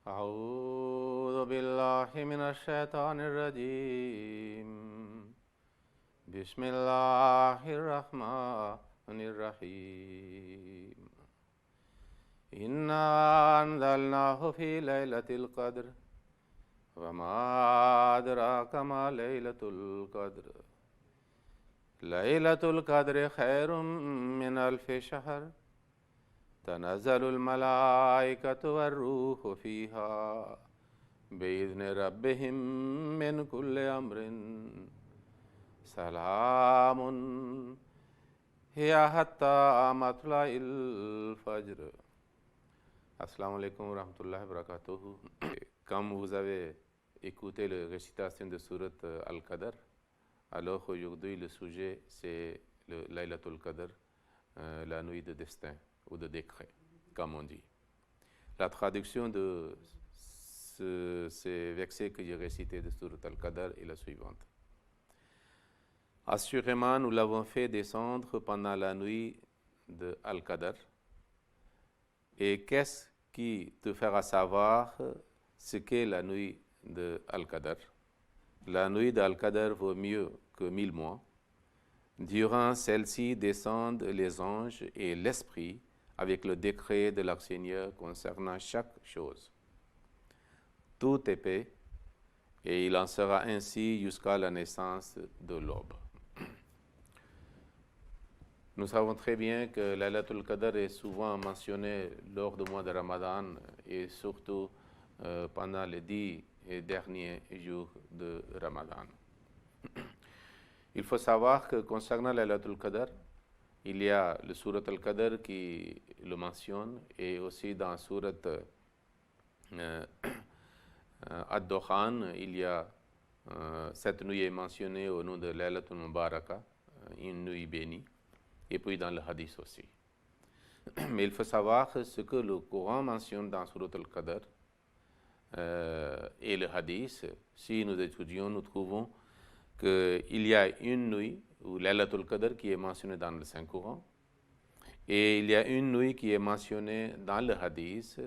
أعوذ بالله من الشيطان الرجيم بسم الله الرحمن الرحيم إنا أنزلناه في ليلة القدر وما أدراك ما ليلة القدر ليلة القدر خير من ألف شهر تنزل الملائكة والروح فيها بإذن ربهم من كل أمر سلام هي حتى مطلع الفجر. Assalamu alaikum wa rahmatullahi wa barakatuh. Comme vous avez écouté la récitation de Surat Al-Qadr, alors aujourd'hui le sujet c'est le Laylatul Qadr, la nuit de destin ou de décret, comme on dit. La traduction de ces versets que j'ai récités de Surat Al-Qadr est la suivante. Assurément, nous l'avons fait descendre pendant la nuit de Al-Qadr. Et qu'est-ce qui te fera savoir ce qu'est la nuit de Al-Qadr? La nuit d'Al-Qadr vaut mieux que 1000 mois. Durant celle-ci descendent les anges et l'esprit avec le décret de leur Seigneur concernant chaque chose. Tout est paix, et il en sera ainsi jusqu'à la naissance de l'aube. Nous savons très bien que Laylatul Qadr est souvent mentionnée lors du mois de Ramadan et surtout pendant les 10 derniers jours de Ramadan. Il faut savoir que concernant Laylatul Qadr, il y a le Surat Al-Qadr qui le mentionne et aussi dans Surat Ad-Dukhan, il y a cette nuit est mentionnée au nom de Laylatul Mubaraka, une nuit bénie. Et puis dans le hadith aussi. Mais il faut savoir ce que le Coran mentionne dans Surat Al-Qadr et le hadith. Si nous étudions, nous trouvons qu'il y a une nuit, ou Laylatul Qadr, qui est mentionnée dans le Saint-Coran, et il y a une nuit qui est mentionnée dans le hadith,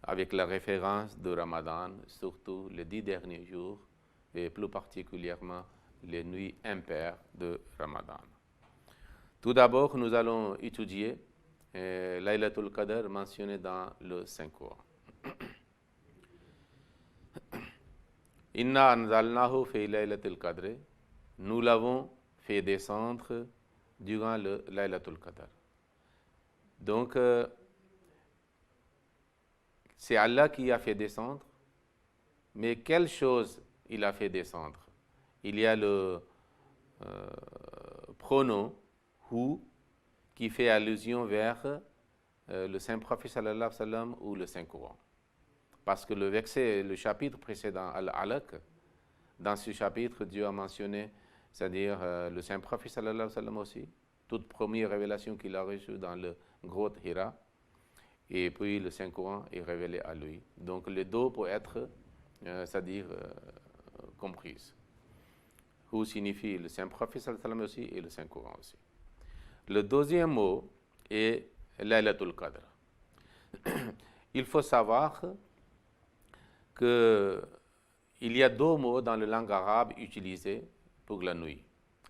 avec la référence de Ramadan, surtout les 10 derniers jours, et plus particulièrement les nuits impaires de Ramadan. Tout d'abord, nous allons étudier Laylatul Qadr mentionné dans le Saint-Coran. Inna anzalnahu fi Laylatul Qadr. Nous l'avons fait descendre durant le Laylatul Qadr. Donc, c'est Allah qui a fait descendre, mais quelle chose il a fait descendre? Il y a le pronom qui fait allusion vers le Saint-Prophète sallallahu alayhi wa sallam ou le Saint-Coran. Parce que le verset, le chapitre précédent, Al-Alaq, dans ce chapitre, Dieu a mentionné, c'est-à-dire le Saint-Prophète sallallahu alayhi wa sallam aussi, toute première révélation qu'il a reçue dans le grotte Hira, et puis le Saint-Coran est révélé à lui. Donc les deux peuvent être, c'est-à-dire comprises. Who signifie le Saint-Prophète sallallahu alayhi wa sallam aussi et le Saint-Coran aussi. Le deuxième mot est Laylatul Qadr. Il faut savoir qu'il y a deux mots dans la langue arabe utilisés pour la nuit.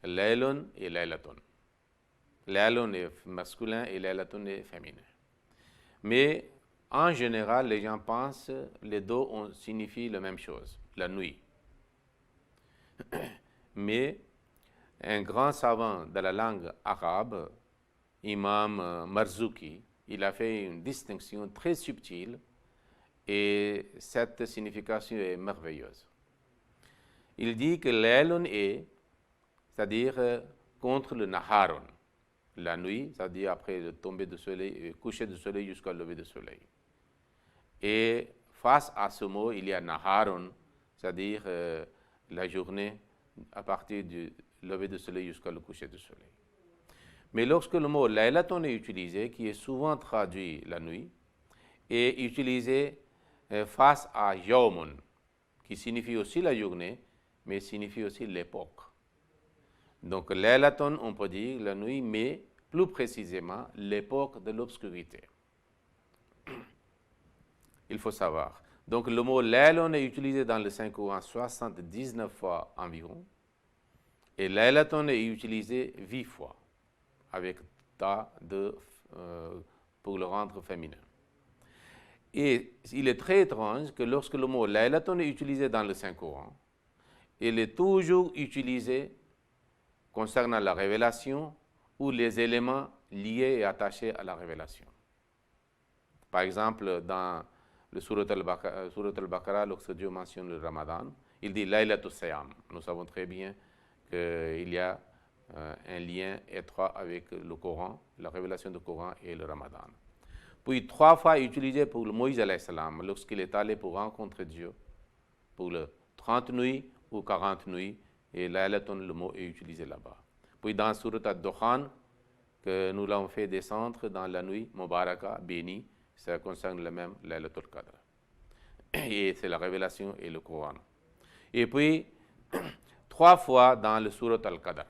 Laylun et Laylatun. Laylun est masculin et Laylatun est féminin. Mais en général, les gens pensent que les deux signifient la même chose, la nuit. Mais un grand savant de la langue arabe, Imam Marzuki, il a fait une distinction très subtile et cette signification est merveilleuse. Il dit que l'aylun est, c'est-à-dire contre le naharun, la nuit, c'est-à-dire après le tomber du soleil, coucher du soleil jusqu'au lever du soleil. Et face à ce mot, il y a naharun, c'est-à-dire la journée à partir du lever du soleil jusqu'à le coucher du soleil. Mais lorsque le mot Laylatun est utilisé, qui est souvent traduit la nuit, est utilisé face à Yawmun, qui signifie aussi la journée, mais signifie aussi l'époque. Donc Laylatun, on peut dire la nuit, mais plus précisément l'époque de l'obscurité. Il faut savoir. Donc le mot Laylatun est utilisé dans le Saint-Coran 79 fois environ, et Laylatun est utilisé 8 fois, avec ta pour le rendre féminin. Et il est très étrange que lorsque le mot Laylatun est utilisé dans le Saint-Coran, il est toujours utilisé concernant la révélation ou les éléments liés et attachés à la révélation. Par exemple, dans le Surat al-Baqarah, lorsque Dieu mentionne le Ramadan, il dit Laylatul Siyam. Nous savons très bien qu'il y a un lien étroit avec le Coran, la révélation du Coran et le Ramadan. Puis 3 fois utilisé pour le Moïse alayhi salam, lorsqu'il est allé pour rencontrer Dieu, pour le 30 nuits ou 40 nuits, et Laylatun, le mot est utilisé là-bas. Puis dans Surat al-Dukhan, que nous l'avons fait descendre dans la nuit Mubaraka, bénie, ça concerne le même Laylatul Qadr. Et c'est la révélation et le Coran. Et puis, 3 fois dans le Surat al-Qadr.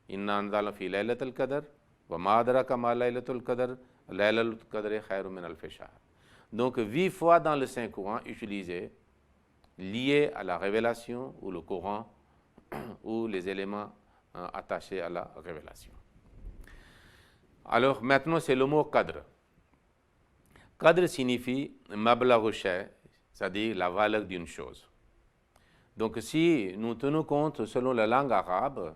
Inna anzalna fi Laylatul Qadr, wa ma adraka ma Laylatul Qadr, Laylatul Qadr khayrun min alfi shahr. Donc 8 fois dans le Saint-Coran utilisé, liés à la révélation ou le Coran, ou les éléments attachés à la révélation. Alors maintenant, c'est le mot Qadr. Qadr signifie mablagh shay, c'est-à-dire la valeur d'une chose. Donc si nous tenons compte selon la langue arabe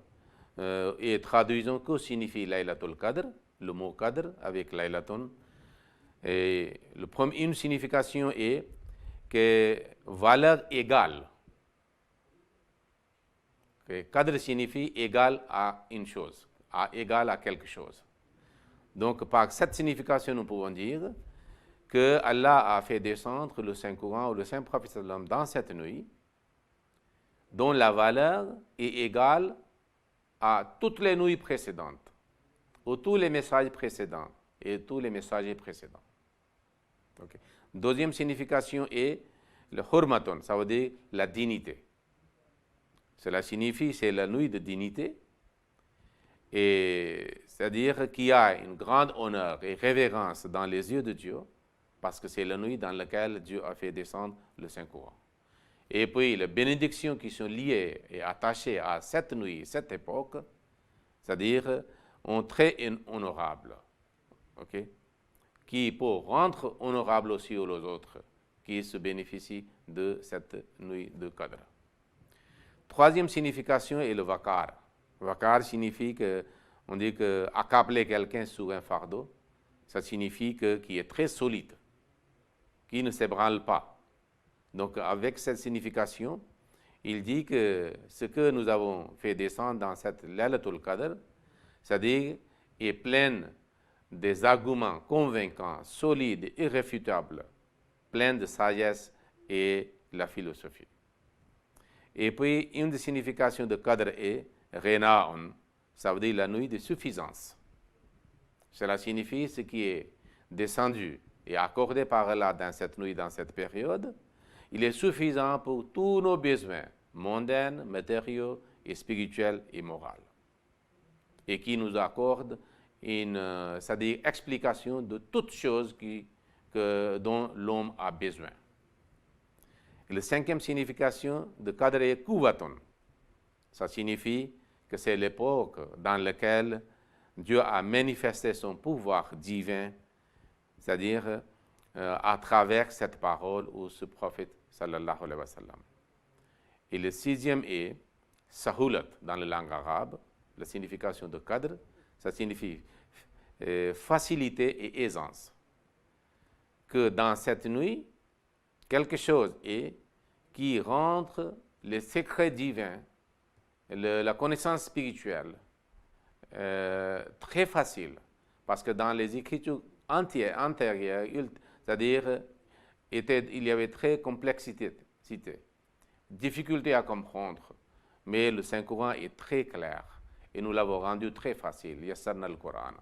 et traduisons que signifie Laylatul Qadr, le mot Qadr avec Laylatun, et une signification est que valeur égale. Okay. Qadr signifie égal à une chose, égal à quelque chose. Donc par cette signification, nous pouvons dire que Allah a fait descendre le Saint-Coran ou le Saint-Prophète dans cette nuit, dont la valeur est égale à toutes les nuits précédentes, ou tous les messages précédents et tous les messagers précédents. Okay. Deuxième signification est le hurmatun, ça veut dire la dignité. Cela signifie c'est la nuit de dignité, et c'est-à-dire qu'il y a une grande honneur et révérence dans les yeux de Dieu, parce que c'est la nuit dans laquelle Dieu a fait descendre le Saint-Coran. Et puis les bénédictions qui sont liées et attachées à cette nuit, cette époque, c'est-à-dire sont très honorables, okay? Qui pour rendre honorable aussi aux autres qui se bénéficient de cette nuit de Qadr. Troisième signification est le vakar. Vakar signifie que, on dit que accabler quelqu'un sous un fardeau, ça signifie qu'il est très solide, qui ne s'ébranle pas. Donc avec cette signification, il dit que ce que nous avons fait descendre dans cette Laylatul Qadr, c'est-à-dire est plein des arguments convaincants, solides, irréfutables, plein de sagesse et la philosophie. Et puis, une des significations de Qadr est Rena'un, ça veut dire la nuit de suffisance. Cela signifie ce qui est descendu et accordé par Allah dans cette nuit, dans cette période, il est suffisant pour tous nos besoins mondains, matériaux et spirituels et moraux. Et qui nous accorde une, c'est-à-dire explication de toutes choses dont l'homme a besoin. Et la cinquième signification de Qadr est Quwwatun. Ça signifie que c'est l'époque dans laquelle Dieu a manifesté son pouvoir divin, c'est-à-dire à travers cette parole ou ce prophète sallallahu alayhi wa sallam. Et le sixième est Sahulat dans la langue arabe, la signification de Qadr, ça signifie facilité et aisance. Que dans cette nuit, quelque chose est qui rentre les secrets divins, la connaissance spirituelle, très facile. Parce que dans les écritures antérieures, c'est-à-dire il y avait très complexité, difficulté à comprendre. Mais le Saint-Coran est très clair et nous l'avons rendu très facile. Yassarna al-Qur'an.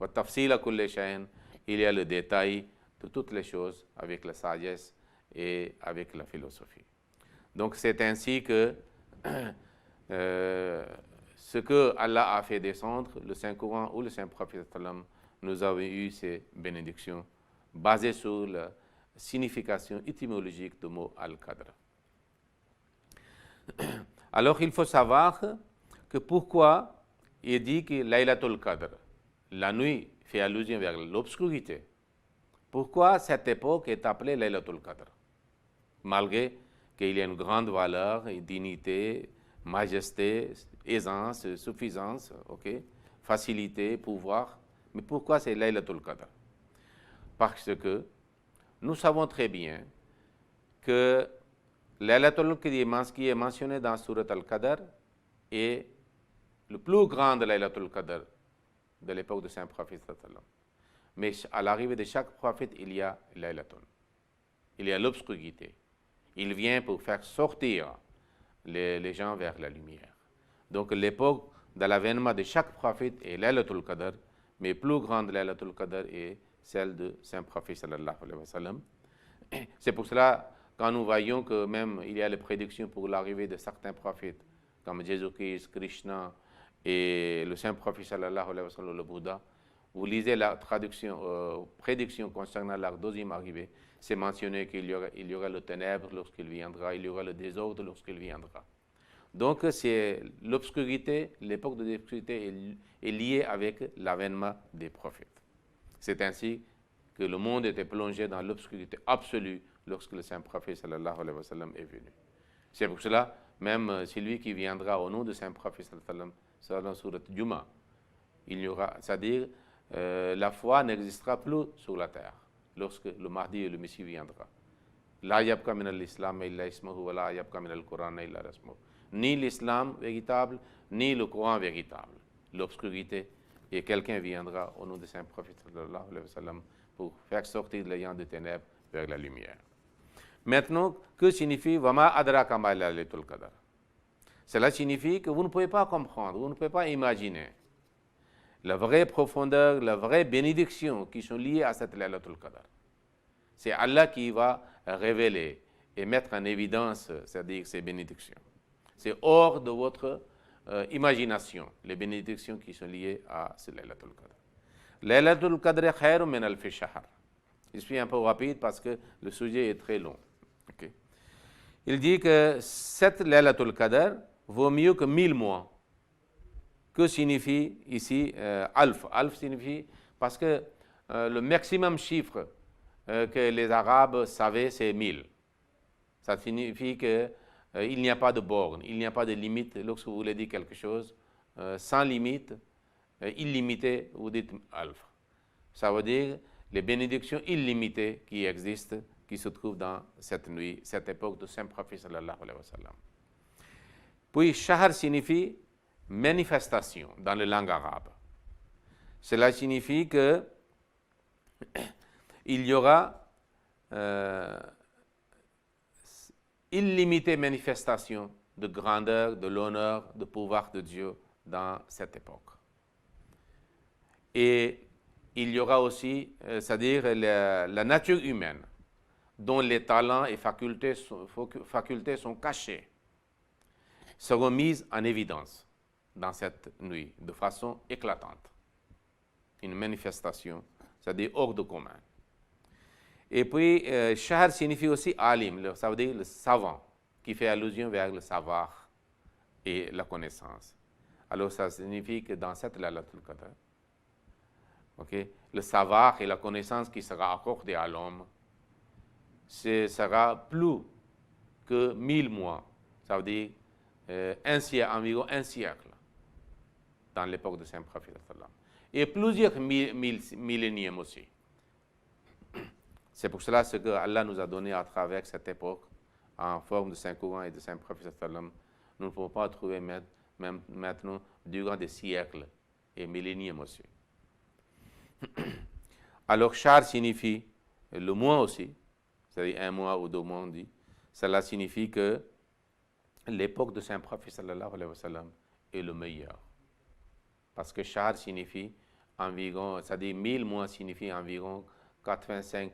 Wa tafsila kulli shay'in, il y a le détail de toutes les choses avec la sagesse et avec la philosophie. Donc c'est ainsi que ce que Allah a fait descendre, le Saint-Coran ou le Saint-Prophète, nous avons eu ces bénédictions basées sur signification étymologique du mot Al-Qadr. Alors, il faut savoir que pourquoi il dit que Laylatul Qadr, la nuit fait allusion vers l'obscurité. Pourquoi cette époque est appelée Laylatul Qadr, malgré qu'il y a une grande valeur, dignité, majesté, aisance, suffisance, facilité, pouvoir. Mais pourquoi c'est Laylatul Qadr? Parce que nous savons très bien que Laylatul Qadr qui est mentionné dans Surat Al-Qadr est le plus grand de Laylatul Qadr de l'époque de Saint-Prophète. Mais à l'arrivée de chaque prophète, il y a Laylatul. Il y a l'obscurité. Il vient pour faire sortir les gens vers la lumière. Donc l'époque de l'avènement de chaque prophète est Laylatul Qadr, mais plus grande Laylatul Qadr est celle de Saint-Prophète sallallahu alayhi wa sallam. C'est pour cela, quand nous voyons que même il y a les prédictions pour l'arrivée de certains prophètes, comme Jésus-Christ, Krishna et le Saint-Prophète sallallahu alayhi wa sallam, le Bouddha, vous lisez la prédiction concernant leur deuxième arrivée, c'est mentionné qu'il y aura le ténèbre lorsqu'il viendra, il y aura le désordre lorsqu'il viendra. Donc, c'est l'obscurité, l'époque de l'obscurité est liée avec l'avènement des prophètes. C'est ainsi que le monde était plongé dans l'obscurité absolue lorsque le Saint-Prophète sallallahu alayhi wa sallam est venu. C'est pour cela, même celui qui viendra au nom de Saint-Prophète sallallahu alayhi wa sallam, dans Surat Juma, il y aura, c'est-à-dire, la foi n'existera plus sur la terre lorsque le Mahdi et le Messie viendra. La yabqa min al-islam illa ismuhu wa la yabqa min al-Quran illa rasmuhu. Ni l'islam véritable, ni le Coran véritable. L'obscurité, et quelqu'un viendra au nom de Saint-Prophète sallallahu alayhi wa sallam pour faire sortir les gens des ténèbres vers la lumière. Maintenant, que signifie Vama adraka ma laylatul qadr? Cela signifie que vous ne pouvez pas comprendre, vous ne pouvez pas imaginer la vraie profondeur, la vraie bénédiction qui sont liées à cette Laylatul Qadr. C'est Allah qui va révéler et mettre en évidence, c'est-à-dire ces bénédictions. C'est hors de votre imagination, les bénédictions qui sont liées à ce Laylatul Qadr. Laylatul Qadr khayrun min alfi shahr. Je suis un peu rapide parce que le sujet est très long. Okay. Il dit que cette Laylatul Qadr vaut mieux que 1000 mois. Que signifie ici alf? Alf signifie, parce que le maximum chiffre que les Arabes savaient, c'est 1000. Ça signifie qu'il n'y a pas de borne, il n'y a pas de limite. Lorsque vous voulez dire quelque chose, sans limite, illimité, vous dites alf. Ça veut dire les bénédictions illimitées qui existent, qui se trouvent dans cette nuit, cette époque de Saint-Prophète sallallahu alayhi wa sallam. Puis, shahr signifie manifestation dans la langue arabe. Cela signifie que il y aura illimitée manifestation de grandeur, de l'honneur, de pouvoir de Dieu dans cette époque. Et il y aura aussi, c'est-à-dire la nature humaine, dont les talents et facultés sont cachés, seront mises en évidence dans cette nuit, de façon éclatante. Une manifestation, c'est-à-dire hors de commun. Et puis, shahr signifie aussi alim, ça veut dire le savant, qui fait allusion vers le savoir et la connaissance. Alors, ça signifie que dans cette Laylatul Qadr, le savoir et la connaissance qui sera accordée à l'homme, ce sera plus que 1000 mois, ça veut dire environ un siècle, dans l'époque de Saint-Prophète. Et plusieurs milléniums aussi. C'est pour cela ce que Allah nous a donné à travers cette époque, en forme de Saint-Coran et de Saint-Prophète. Nous ne pouvons pas trouver maintenant durant des siècles et milléniums aussi. Alors, shahr signifie le mois aussi, c'est-à-dire un mois ou 2 mois, on dit. Cela signifie que l'époque de Saint-Prophète sallallahu alayhi wa sallam est le meilleur. Parce que shahr signifie environ, c'est-à-dire 1000 mois signifie environ 85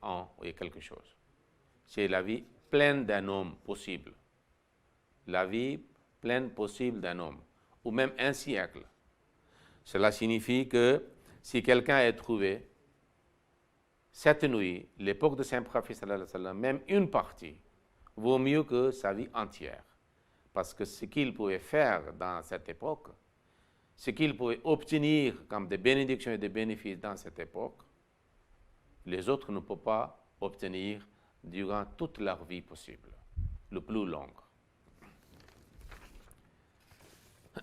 ans et quelque chose. C'est la vie pleine d'un homme possible. La vie pleine possible d'un homme, ou même un siècle. Cela signifie que si quelqu'un est trouvé cette nuit, l'époque de Saint-Prophète, sallallahu alayhi wa sallam, même une partie, vaut mieux que sa vie entière. Parce que ce qu'il pouvait faire dans cette époque, ce qu'il pouvait obtenir comme des bénédictions et des bénéfices dans cette époque, les autres ne peuvent pas obtenir durant toute leur vie possible, le plus longue.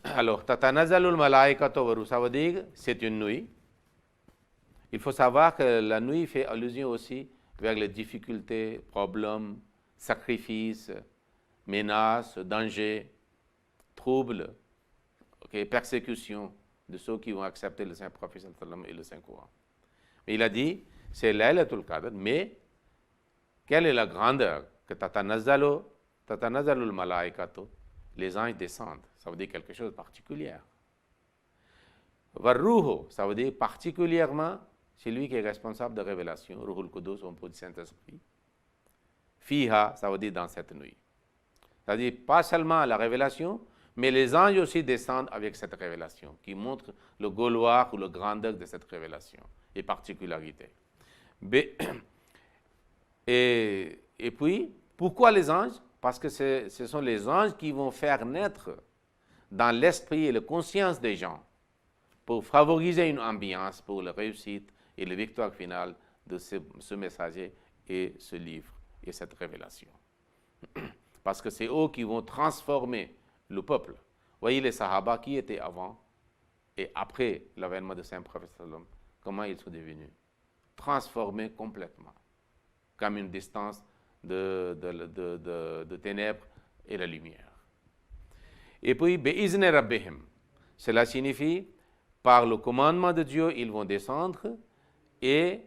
Alors, Tatanazalul malaikatu wa ruh, ça veut dire c'est une nuit. Il faut savoir que la nuit fait allusion aussi vers les difficultés, problèmes, sacrifices, menaces, dangers, troubles, persécutions de ceux qui vont accepter le Saint-Prophète et le Saint-Coran. Mais il a dit, c'est Laylatul Qadr, mais quelle est la grandeur que Tatanazalul malaikatu, les anges descendent, ça veut dire quelque chose de particulier. Varruhu, ça veut dire particulièrement, c'est lui qui est responsable de révélation, Ruhul Qudus, on peut dire Saint-Esprit. Fiha, ça veut dire dans cette nuit. Ça veut dire pas seulement la révélation, mais les anges aussi descendent avec cette révélation, qui montre le gauloir ou le grandeur de cette révélation et particularité. Et puis, pourquoi les anges? Parce que ce sont les anges qui vont faire naître dans l'esprit et la conscience des gens pour favoriser une ambiance pour la réussite et la victoire finale de ce messager et ce livre et cette révélation. Parce que c'est eux qui vont transformer le peuple. Voyez les Sahaba qui étaient avant et après l'avènement de Saint-Prophète, comment ils sont devenus transformés complètement, comme une distance de ténèbres et la lumière. Et puis, Be'izne Rabbihim, cela signifie, par le commandement de Dieu, ils vont descendre et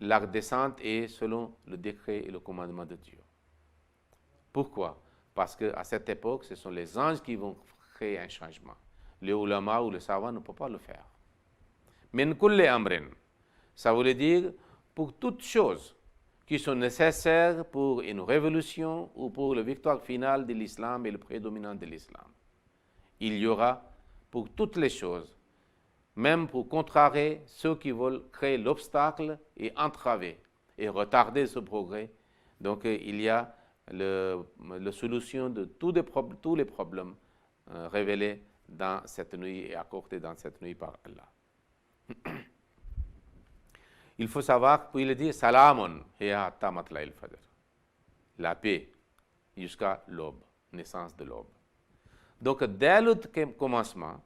leur descente est selon le décret et le commandement de Dieu. Pourquoi? Parce qu'à cette époque, ce sont les anges qui vont créer un changement. Les ulama ou les savants ne peuvent pas le faire. Min kulli amrin, ça veut dire pour toutes choses qui sont nécessaires pour une révolution ou pour la victoire finale de l'islam et le prédominant de l'islam. Il y aura pour toutes les choses, même pour contrecarrer ceux qui veulent créer l'obstacle et entraver et retarder ce progrès. Donc il y a la solution de tous les problèmes révélés dans cette nuit et accordés dans cette nuit par Allah. Il faut savoir, puis il dit Salamun hiya hatta matla'il fajr, la paix jusqu'à l'aube, naissance de l'aube. Donc dès le commencement,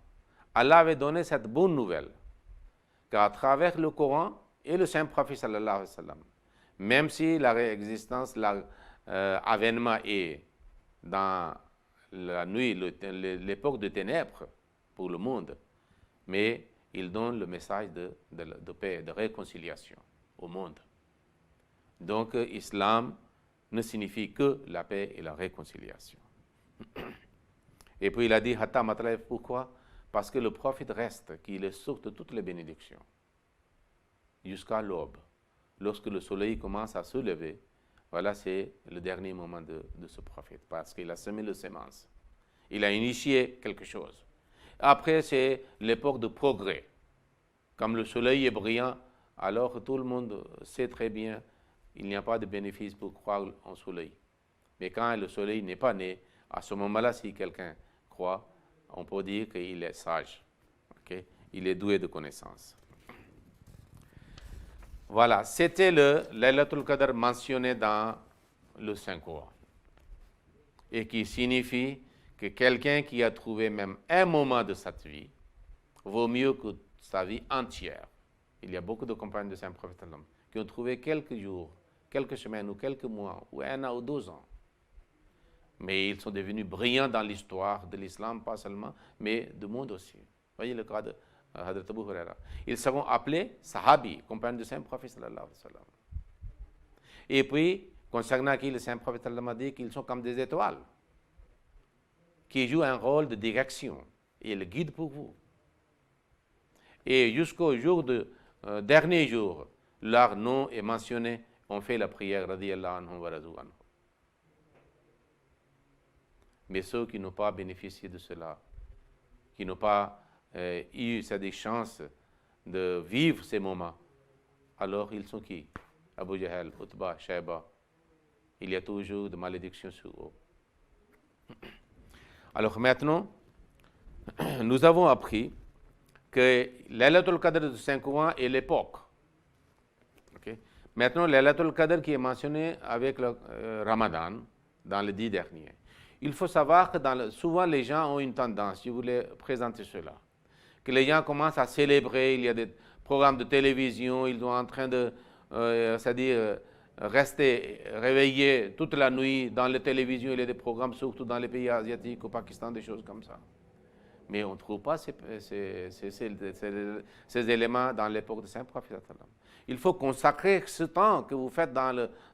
Allah avait donné cette bonne nouvelle qu'à travers le Coran et le Saint-Prophète sallallahu alayhi wa sallam, même si la réexistence, l'avènement est dans la nuit, l'époque de ténèbres pour le monde, mais il donne le message de paix, de réconciliation au monde. Donc, l'islam ne signifie que la paix et la réconciliation. Et puis il a dit, Hatta Matla'il, pourquoi? Parce que le prophète reste, qu'il est source de toutes les bénédictions, jusqu'à l'aube. Lorsque le soleil commence à se lever, voilà, c'est le dernier moment de ce prophète, parce qu'il a semé le sémence. Il a initié quelque chose. Après, c'est l'époque de progrès. Comme le soleil est brillant, alors tout le monde sait très bien qu'il n'y a pas de bénéfice pour croire en soleil. Mais quand le soleil n'est pas né, à ce moment-là, si quelqu'un croit, on peut dire qu'il est sage. Okay? Il est doué de connaissances. Voilà, c'était le Laylatul Qadr mentionné dans le Saint-Coran. Et qui signifie que quelqu'un qui a trouvé même un moment de sa vie vaut mieux que sa vie entière. Il y a beaucoup de compagnons de Saint-Prophète qui ont trouvé quelques jours, quelques semaines ou quelques mois, ou 1 an ou 2 ans. Mais ils sont devenus brillants dans l'histoire de l'islam, pas seulement, mais du monde aussi. Voyez le cas de Hadrat Abu Huraira. Ils seront appelés Sahabi, compagnons de Saint-Prophète sallallahu alayhi wa sallam. Et puis, concernant qui le Saint-Prophète a dit qu'ils sont comme des étoiles, qui jouent un rôle de direction et le guide pour vous. Et jusqu'au jour dernier jour, leur nom est mentionné, on fait la prière, radiyallahu anhum wa radu anhum. Mais ceux qui n'ont pas bénéficié de cela, qui n'ont pas eu cette chance de vivre ces moments, alors ils sont qui? Abu Jahl, Utba, Shayba. Il y a toujours de malédictions sur eux. Alors maintenant, nous avons appris que Laylatul Qadr de Saint-Courant est l'époque. Okay? Maintenant, Laylatul Qadr qui est mentionné avec le Ramadan dans les 10 derniers. Il faut savoir que souvent les gens ont une tendance, je voulais présenter cela, que les gens commencent à célébrer, il y a des programmes de télévision, ils sont en train de, c'est-à-dire rester réveillés toute la nuit dans les télévisions, il y a des programmes surtout dans les pays asiatiques, au Pakistan, des choses comme ça. Mais on ne trouve pas ces éléments dans l'époque de Saint-Prophète. Il faut consacrer ce temps que vous faites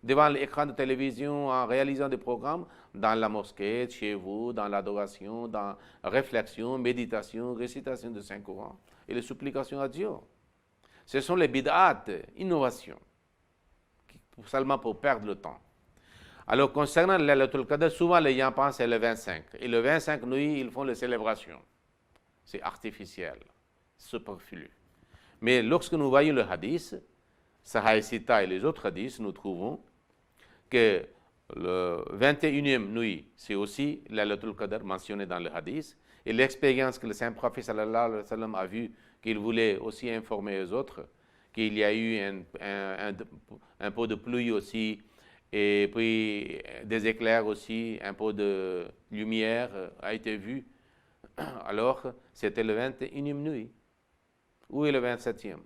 devant l'écran de télévision en réalisant des programmes dans la mosquée, chez vous, dans l'adoration, dans la réflexion, méditation, récitation de Saint-Coran et les supplications à Dieu. Ce sont les bid'at, innovations, seulement pour perdre le temps. Alors concernant Laylatul Qadr, souvent les gens pensent que c'est le 25. Et le 25 nuit, ils font les célébrations. C'est artificiel, superflu. Mais lorsque nous voyons le hadith, Sahih Sita et les autres hadiths, nous trouvons que le 21e nuit, c'est aussi Laylatul Qadr mentionné dans le hadith. Et l'expérience que le Saint-Prophète sallallahu alayhi wa sallam a vue, qu'il voulait aussi informer les autres, qu'il y a eu un peu de pluie aussi, et puis des éclairs aussi, un peu de lumière a été vu. Alors, c'était le 21e nuit. Où est le 27e?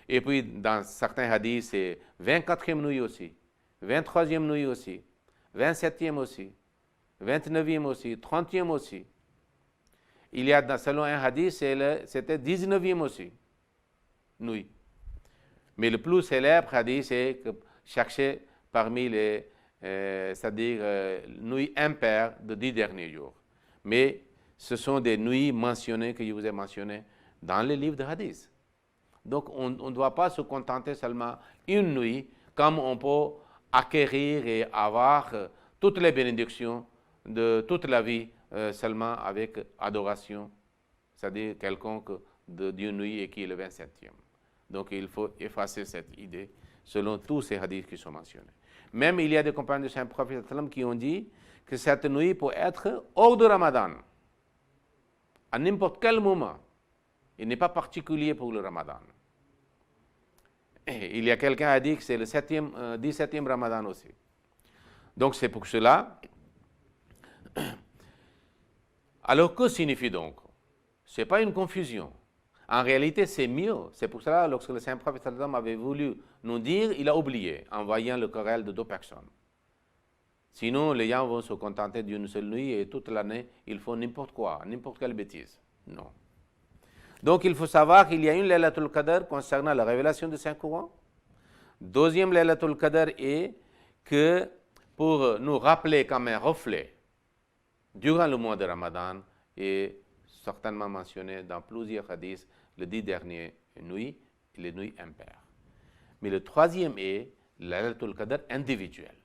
Et puis, dans certains hadiths, c'est 24e nuit aussi, 23e nuit aussi, 27e aussi, 29e aussi, 30e aussi. Il y a, selon un hadith, c'était 19e aussi, nuit. Mais le plus célèbre hadith, c'est que chercher parmi les, c'est-à-dire nuits impaires de 10 derniers jours. Mais ce sont des nuits mentionnées, que je vous ai mentionnées, dans les livres de hadith. Donc, on ne doit pas se contenter seulement une nuit, comme on peut acquérir et avoir toutes les bénédictions de toute la vie seulement avec adoration, c'est-à-dire quelconque d'une nuit et qui est le 27e. Donc, il faut effacer cette idée selon tous ces hadiths qui sont mentionnés. Même il y a des compagnons du Saint-Prophète qui ont dit que cette nuit peut être hors de Ramadan, à n'importe quel moment. Il n'est pas particulier pour le Ramadan. Et il y a quelqu'un qui a dit que c'est le 17e Ramadan aussi. Donc c'est pour cela. Alors que signifie donc? Ce n'est pas une confusion. En réalité, c'est mieux. C'est pour cela, lorsque le Saint-Prophète avait voulu nous dire, il a oublié, en voyant le querelle de 2 personnes. Sinon, les gens vont se contenter d'une seule nuit et toute l'année, ils font n'importe quoi, n'importe quelle bêtise. Non. Donc, il faut savoir qu'il y a une Laylatul Qadr concernant la révélation du Saint-Coran. Deuxième Laylatul Qadr est que pour nous rappeler comme un reflet durant le mois de Ramadan et certainement mentionné dans plusieurs hadiths les 10 dernières nuits et les nuits impaires. Mais le troisième est Laylatul Qadr individuel.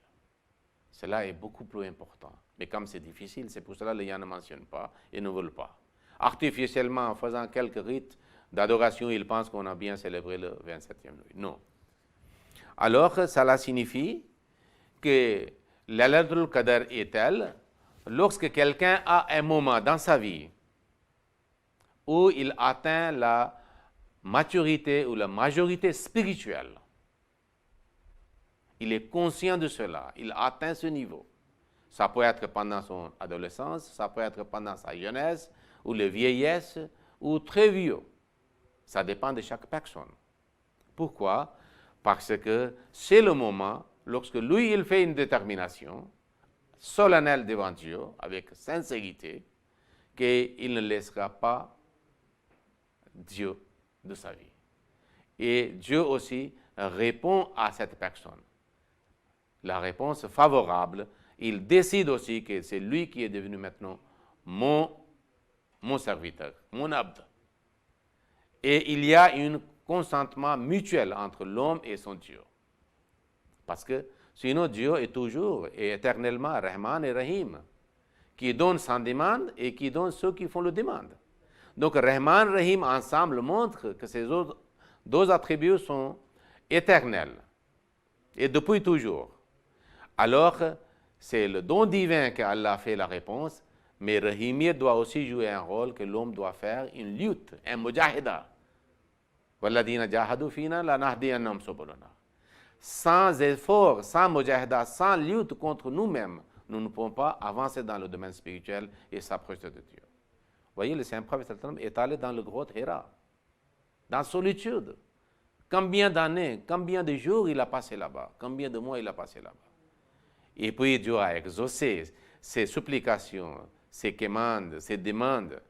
Cela est beaucoup plus important. Mais comme c'est difficile, c'est pour cela que les gens ne mentionnent pas et ne veulent pas. Artificiellement, en faisant quelques rites d'adoration, ils pensent qu'on a bien célébré le 27e nuit. Non. Alors, cela signifie que Laylatul Qadr est telle lorsque quelqu'un a un moment dans sa vie où il atteint la maturité ou la majorité spirituelle. Il est conscient de cela, il atteint ce niveau. Ça peut être pendant son adolescence, ça peut être pendant sa jeunesse, ou la vieillesse, ou très vieux. Ça dépend de chaque personne. Pourquoi? Parce que c'est le moment, lorsque lui, il fait une détermination solennelle devant Dieu, avec sincérité, qu'il ne laissera pas Dieu de sa vie. Et Dieu aussi répond à cette personne. La réponse favorable, il décide aussi que c'est lui qui est devenu maintenant mon serviteur, mon abd. Et il y a un consentement mutuel entre l'homme et son Dieu. Parce que sinon Dieu est toujours et éternellement Rahman et Rahim, qui donne sans demande et qui donne ceux qui font le demande. Donc Rahman et Rahim ensemble montrent que ces deux attributs sont éternel et depuis toujours, alors c'est le don divin qu'Allah fait la réponse, mais Rahimiyya doit aussi jouer un rôle que l'homme doit faire, une lutte, un mujahida. Walladina jahadu fina lanahdiyannahum subulana. Sans effort, sans mujahida, sans lutte contre nous-mêmes, nous ne pouvons pas avancer dans le domaine spirituel et s'approcher de Dieu. Vous voyez, le Saint-Prophète est allé dans le grotte Hira, dans la solitude. Combien d'années, combien de jours il a passé là-bas, combien de mois il a passé là-bas. Et puis Dieu a exaucé ses supplications, ses commandes, ses demandes.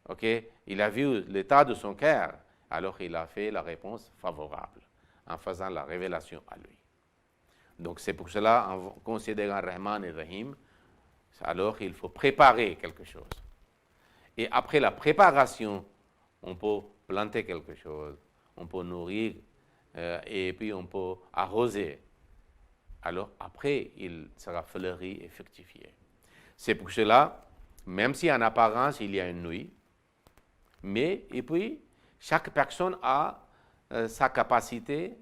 Okay? Il a vu l'état de son cœur, alors il a fait la réponse favorable en faisant la révélation à lui. Donc c'est pour cela, en considérant Rahman et Rahim, alors il faut préparer quelque chose. Et après la préparation, on peut planter quelque chose, on peut nourrir et puis on peut arroser. Alors après, il sera fleuri et fructifié. C'est pour cela, même si en apparence il y a une nuit, mais et puis chaque personne a sa capacité,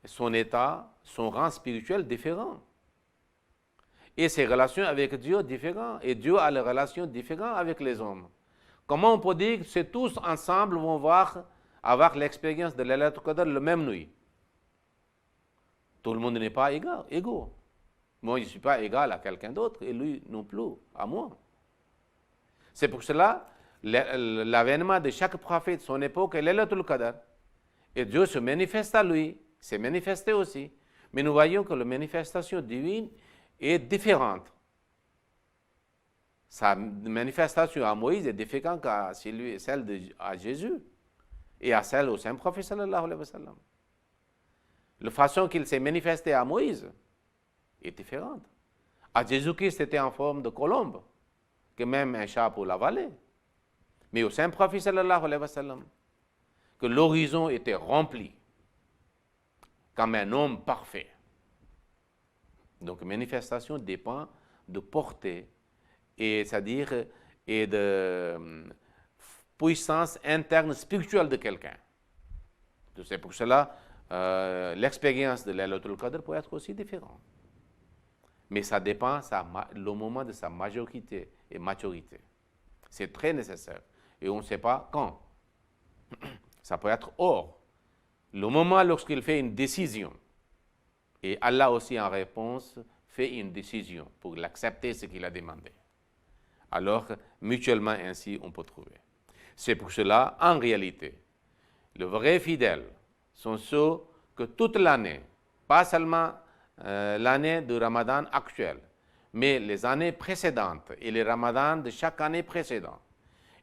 son état, son rang spirituel différent. Et ses relations avec Dieu différentes. Et Dieu a des relations différentes avec les hommes. Comment on peut dire que c'est tous ensemble vont avoir l'expérience de Laylatul Qadr la même nuit? Tout le monde n'est pas égaux. Moi, je ne suis pas égal à quelqu'un d'autre et lui non plus, à moi. C'est pour cela, l'avènement de chaque prophète, son époque, est Laylatul Qadr. Et Dieu se manifeste à lui, s'est manifesté aussi. Mais nous voyons que la manifestation divine est différente. Sa manifestation à Moïse est différente qu'à celle à Jésus et à celle au Saint-Prophète sallallahu alayhi wa sallam. La façon qu'il s'est manifesté à Moïse est différente. À Jésus-Christ, c'était en forme de colombe, que même un chat pour l'avaler. Mais au Saint-Prophète sallallahu alayhi wa sallam, que l'horizon était rempli comme un homme parfait. Donc, manifestation dépend de portée, et c'est-à-dire et de puissance interne spirituelle de quelqu'un. C'est pour cela l'expérience de Laylatul Qadr peut être aussi différente. Mais ça dépend le moment de sa majorité et maturité. C'est très nécessaire. Et on ne sait pas quand. Ça peut être hors. Le moment lorsqu'il fait une décision. Et Allah aussi en réponse fait une décision pour l'accepter ce qu'il a demandé. Alors, mutuellement ainsi, on peut trouver. C'est pour cela, en réalité, les vrais fidèles sont ceux que toute l'année, pas seulement l'année du Ramadan actuel, mais les années précédentes et les Ramadans de chaque année précédente,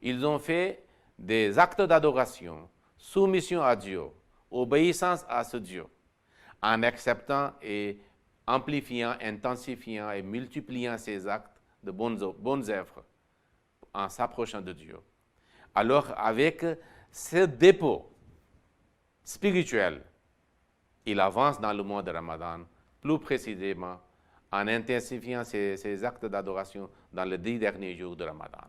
ils ont fait des actes d'adoration, soumission à Dieu, obéissance à ce Dieu, en acceptant et amplifiant, intensifiant et multipliant ces actes de bonnes œuvres en s'approchant de Dieu. Alors, avec ce dépôt spirituel, il avance dans le mois de Ramadan, plus précisément en intensifiant ses actes d'adoration dans les 10 derniers jours de Ramadan.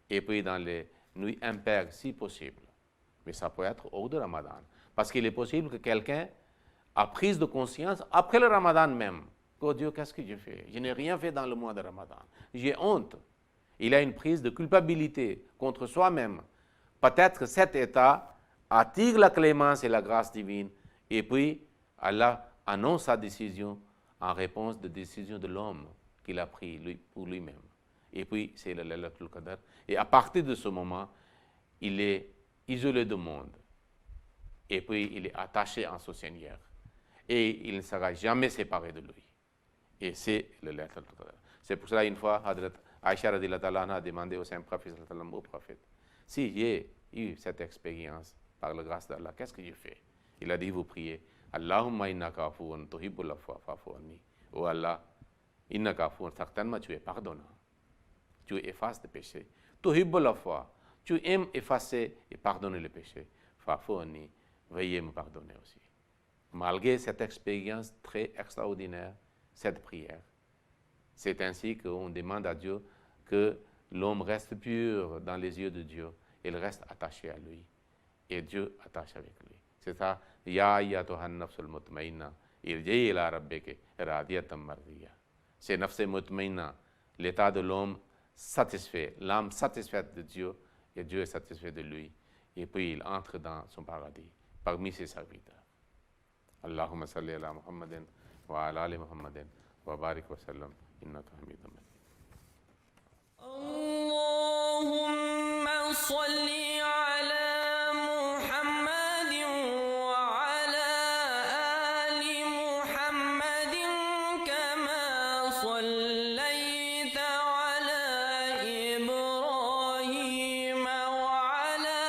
Et puis dans les nuits impaires, si possible. Mais ça peut être hors de Ramadan. Parce qu'il est possible que quelqu'un a prise de conscience après le Ramadan même. Oh Dieu, qu'est-ce que je fais? Je n'ai rien fait dans le mois de Ramadan. J'ai honte. Il a une prise de culpabilité contre soi-même. Peut-être que cet état attire la clémence et la grâce divine. Et puis, Allah annonce sa décision en réponse de décision de l'homme qu'il a pris pour lui-même. Et puis, c'est le Laylatul Qadr. Et à partir de ce moment, il est isolé du monde. Et puis, il est attaché en son Seigneur. Et il ne sera jamais séparé de lui. Et c'est le Laylatul Qadr. C'est pour cela, une fois, Hadrat Aïcha radhiyallahu anha a demandé au Saint-Prophète, au prophète, si j'ai eu cette expérience par la grâce d'Allah, qu'est-ce que je fais? Il a dit, vous priez, Allahumma innaka afuwun tuhibbul afwa fa'fu anni. Oh Allah, innaka afuwun, certainement tu es pardonnant. Tu effaces les péchés. Tuhibbul afwa, tu aimes effacer et pardonner les péchés. Fa'fu anni, veuillez me pardonner aussi. Malgré cette expérience très extraordinaire, cette prière, c'est ainsi qu'on demande à Dieu que l'homme reste pur dans les yeux de Dieu. Il reste attaché à lui. Et Dieu attache avec lui. C'est ça. Ya ayyatuhan nafsul mutmainna, irji'i ila rabbiki radiyatan mardiya. C'est nafs mutmainna, l'état de l'homme satisfait, l'âme satisfaite de Dieu, et Dieu est satisfait de lui. Et puis il entre dans son paradis, parmi ses serviteurs. Allahumma salli ala Muhammadin wa ala ali Muhammadin wa barik wa sallam, innaka hamidun majid. Allahumma salli ala Muhammadin wa ala ali Muhammadin kama sallaita ala Ibrahim wa ala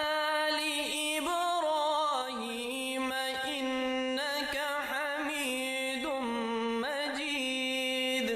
ali Ibrahim innaka Hamidum Majid.